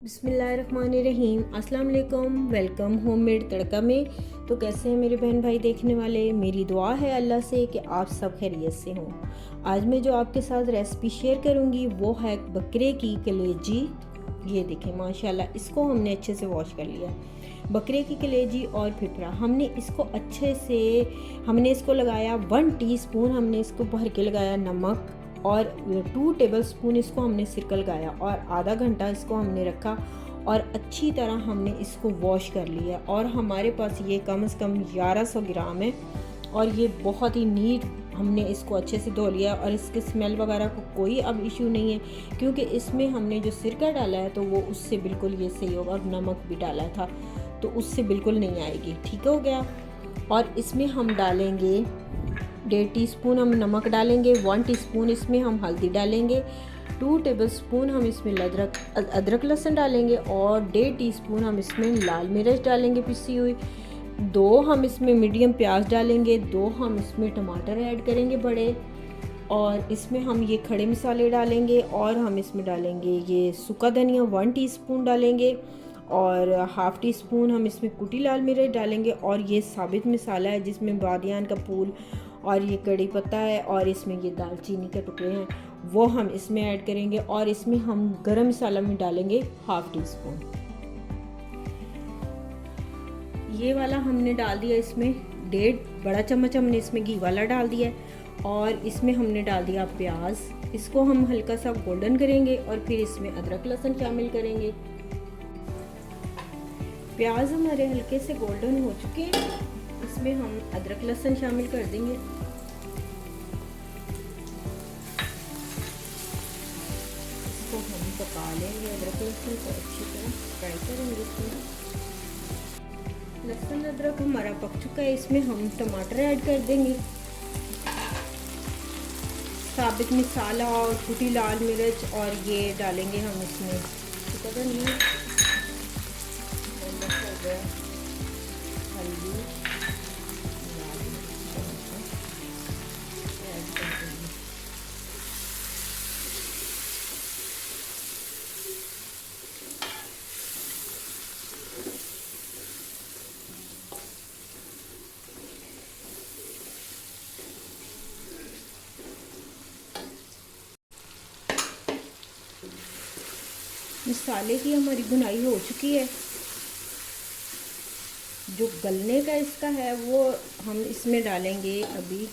बिस्मिल्लाहिर्रहमानिर्रहीम। अस्सलाम वालेकुम। वेलकम होममेड तड़का में। तो कैसे हैं मेरे बहन भाई देखने वाले। मेरी दुआ है अल्लाह से कि आप सब खैरियत से हों। आज मैं जो आपके साथ रेसिपी शेयर करूंगी वो है बकरे की कलेजी। ये देखें माशाल्लाह, इसको हमने अच्छे से वॉश कर लिया। बकरे की कलेजी और फिफरा हमने इसको अच्छे से लगाया 1 टीस्पून हमने इसको भर के लगाया नमक, और 2 टेबलस्पून इसको हमने सिरका लगाया और आधा घंटा इसको हमने रखा और अच्छी तरह हमने इसको वॉश कर लिया। और हमारे पास ये कम से कम 1100 ग्राम है और ये बहुत ही नीट हमने इसको अच्छे से धो लिया। और इसके स्मेल वगैरह को कोई अब इशू नहीं है क्योंकि इसमें हमने जो सिरका डाला है तो वो उससे बिल्कुल ये सही होगा, और नमक भी डाला था तो उससे बिल्कुल नहीं आएगी। ठीक हो गया। और इसमें हम डालेंगे 1.5 टीस्पून हम नमक डालेंगे, 1 टीस्पून इसमें हम हल्दी डालेंगे, 2 टेबलस्पून हम इसमें अदरक लहसुन डालेंगे, और 1.5 टीस्पून हम इसमें लाल मिर्च डालेंगे पिसी हुई, 2 हम इसमें मीडियम प्याज डालेंगे, 2 हम इसमें टमाटर ऐड करेंगे बड़े, और इसमें हम ये खड़े मसाले डालेंगे, और हम इसमें डालेंगे ये सूखा धनिया 1 टीस्पून डालेंगे, और 1/2 टीस्पून हम इसमें कुटी लाल मिर्च डालेंगे, और ये साबित मसाला है जिसमें बादियान का फूल और ये कड़ी पत्ता है, और इसमें ये दालचीनी के टुकड़े हैं वो हम इसमें ऐड करेंगे, और इसमें हम गरम मसाला में डालेंगे 1/2 टीस्पून। ये वाला हमने डाल दिया, इसमें 1.5 बड़ा चम्मच हमने इसमें घी वाला डाल दिया है, और इसमें हमने डाल दिया प्याज। इसको हम हल्का सा गोल्डन करेंगे और फिर इसमें अदरक लहसुन शामिल करेंगे। प्याज हमारे हल्के से गोल्डन हो चुके हैं, इसमें हम अदरक लहसुन शामिल कर देंगे। इसको हम पका लेंगे, अदरक लहसुन को अच्छी तरह फ्राई करेंगे। इसमें लहसुन अदरक हमारा पक चुका है, इसमें हम टमाटर ऐड कर देंगे, साबित मसाला और कुटी लाल मिर्च, और ये डालेंगे हम इसमें धनिया, हल्दी, मसाले की हमारी भुनाई हो चुकी है। जो गलने का इसका है वो हम इसमें डालेंगे अभी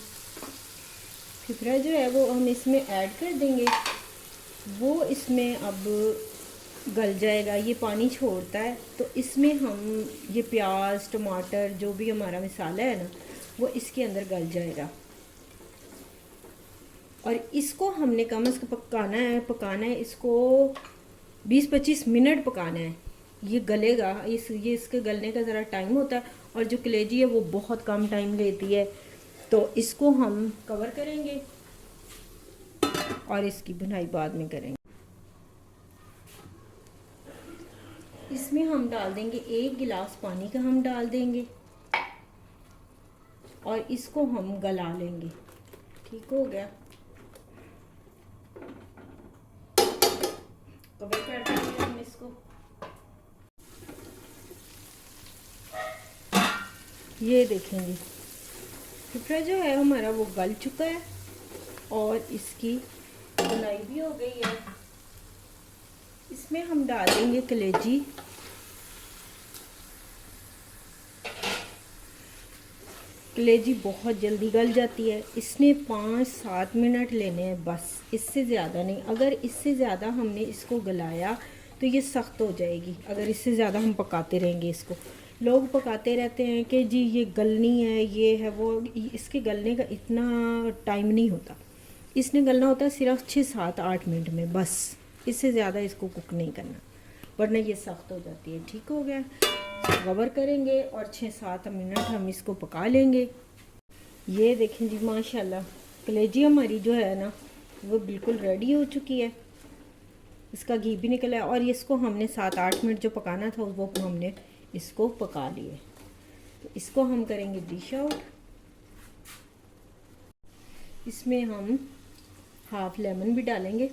फिफरा जो है वो हम इसमें ऐड कर देंगे। वो इसमें अब गल जाएगा, ये पानी छोड़ता है तो इसमें हम ये प्याज टमाटर जो भी हमारा मसाला है ना वो इसके अंदर गल जाएगा। और इसको हमने कम से कम पकाना है इसको 20-25 मिनट पकाना है। ये गलेगा, ये इसके गलने का ज़रा टाइम होता है, और जो कलेजी है वो बहुत कम टाइम लेती है। तो इसको हम कवर करेंगे और इसकी भुनाई बाद में करेंगे। इसमें हम डाल देंगे 1 गिलास पानी का हम डाल देंगे, और इसको हम गला लेंगे। ठीक हो गया। कवर कर देंगे हम इसको। ये देखेंगे फिफरा जो है हमारा वो गल चुका है और इसकी भुनाई भी हो गई है। इसमें हम डाल देंगे कलेजी। कलेजी बहुत जल्दी गल जाती है, इसने 5-7 मिनट लेने हैं बस, इससे ज़्यादा नहीं। अगर इससे ज़्यादा हमने इसको गलाया तो ये सख्त हो जाएगी। अगर इससे ज़्यादा हम पकाते रहेंगे इसको, लोग पकाते रहते हैं कि जी ये गलनी है ये है वो, इसके गलने का इतना टाइम नहीं होता। इसने गलना होता है सिर्फ 6-7-8 मिनट में बस, इससे ज़्यादा इसको कुक नहीं करना वरना ये सख्त हो जाती है। ठीक हो गया। कवर करेंगे और 6-7 मिनट हम इसको पका लेंगे। ये देखें जी माशाल्लाह कलेजी हमारी जो है ना वो बिल्कुल रेडी हो चुकी है, इसका घी भी निकला है, और इसको हमने 7-8 मिनट जो पकाना था वो हमने इसको पका लिए। तो इसको हम करेंगे डिश आउट। इसमें हम हाफ लेमन भी डालेंगे।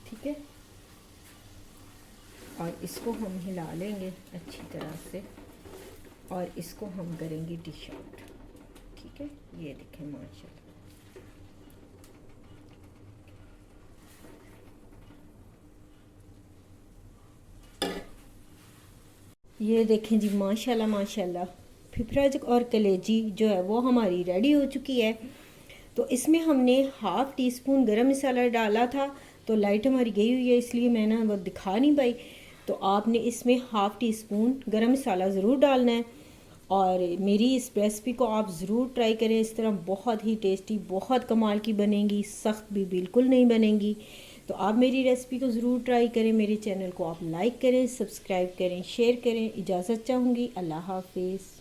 ठीक है। और इसको हम हिला लेंगे अच्छी तरह से और इसको हम करेंगे डिश आउट। ठीक है, ये देखें माशाल्लाह। ये देखें जी माशाल्लाह माशाल्लाह, फिफ्राज और कलेजी जो है वो हमारी रेडी हो चुकी है। तो इसमें हमने हाफ़ टी स्पून गरम मसाला डाला था, तो लाइट हमारी गई हुई है इसलिए मैं ना वो दिखा नहीं पाई। तो आपने इसमें हाफ़ टी स्पून गरम मसाला ज़रूर डालना है और मेरी इस रेसिपी को आप ज़रूर ट्राई करें। इस तरह बहुत ही टेस्टी, बहुत कमाल की बनेगी, सख्त भी बिल्कुल नहीं बनेगी। तो आप मेरी रेसिपी को ज़रूर ट्राई करें। मेरे चैनल को आप लाइक करें, सब्सक्राइब करें, शेयर करें। इजाज़त चाहूँगी। अल्लाह हाफिज़।